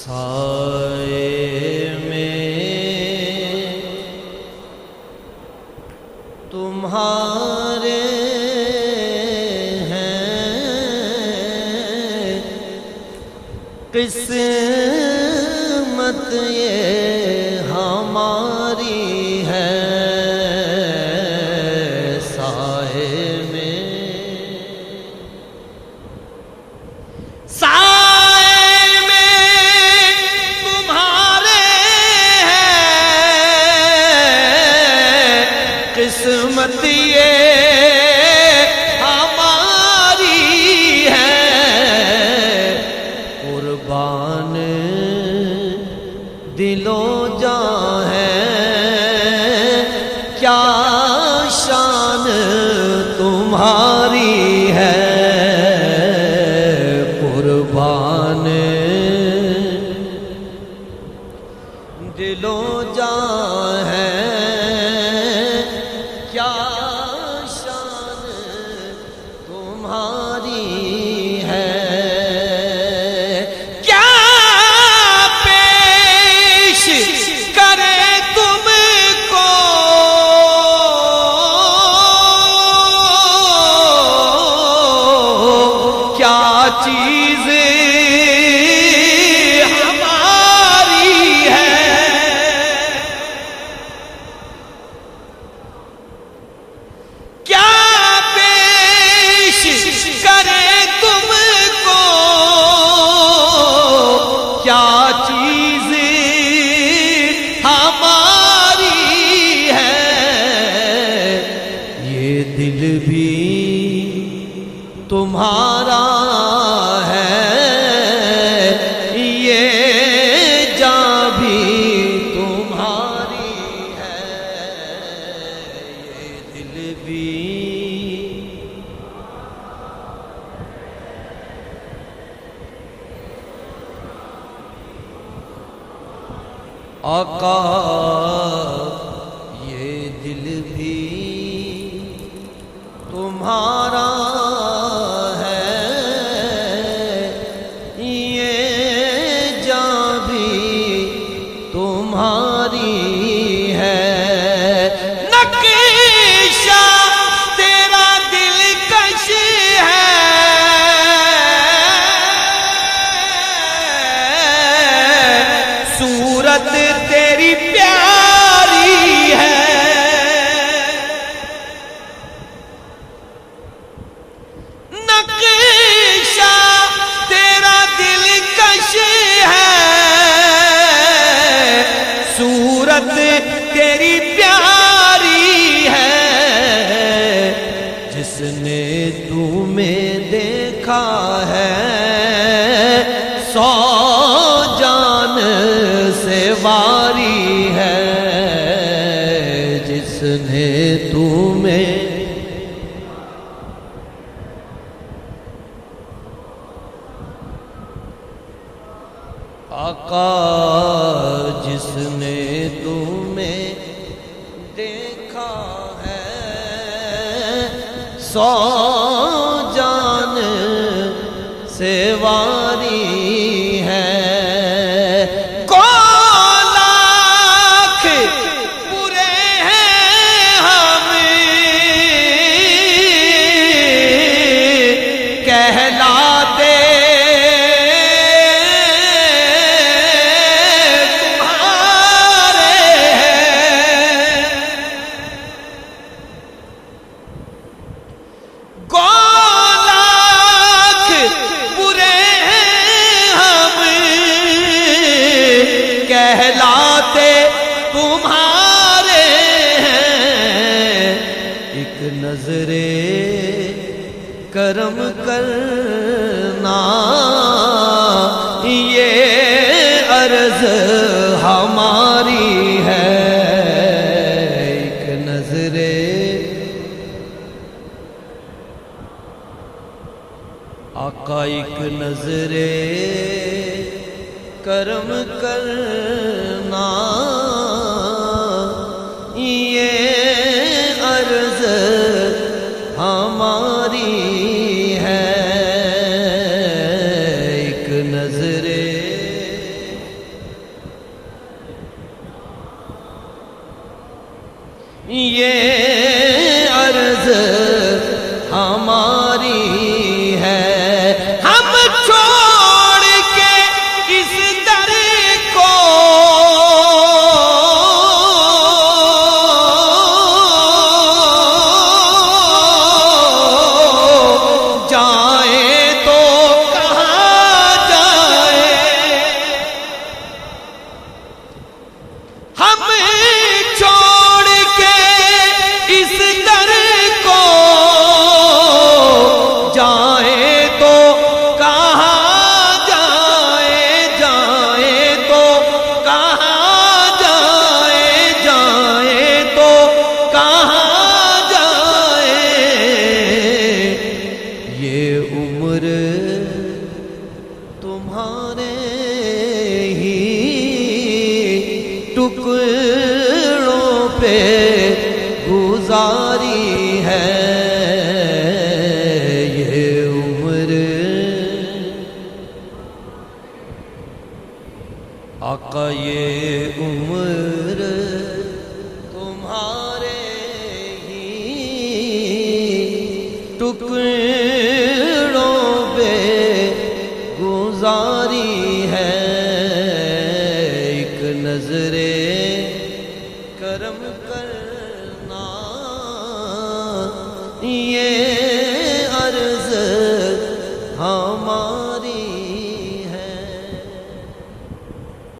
سائے میں تمہارے ہیں قسمت یہ ہماری ہے سائے میں قسمت یہ ہماری ہے قربان دل و جاں ہے کیا شان تمہاری ہے قربان دل و جاں ہے کیا شان تمہاری ہے کیا پیش کرے تم کو کیا چیز دل بھی تمہارا ہے یہ جاں بھی تمہاری ہے یہ دل بھی آقا یہ دل بھی تمہارا ہے یہ جاں بھی تمہاری ہے نقشہ تیرا دلکش ہے صورت تیری پیاری ہے تیری پیاری ہے جس نے تمہیں دیکھا ہے 100 جان سے واری ہے جس نے تمہیں آقا جس نے تمہیں دیکھا ہے 100 جان سے واری ہے کو لاکھ برے ہیں ہم کہلاتے کہلاتے تمہارے ہیں ایک نظر کرم کرنا یہ عرض ہماری ہے ایک نظر آقا ایک نظر کرم کرنا یہ عرض ہماری یہ عرض ہماری ہے، ہم چھوڑ کے اس در کو جائیں تو کہاں جائیں، ہم چھوڑ کے اس در کو جائیں تو کہاں جائیں، جائیں تو کہاں جائیں، جائیں تو کہاں جائیں، یہ عمر تمہارے ہی ٹکڑوں پہ گزاری ہے، یہ عمر آقا یہ عمر تمہارے ہی ٹکڑوں پہ گزاری ہے، ایک نظر کرم کرنا یہ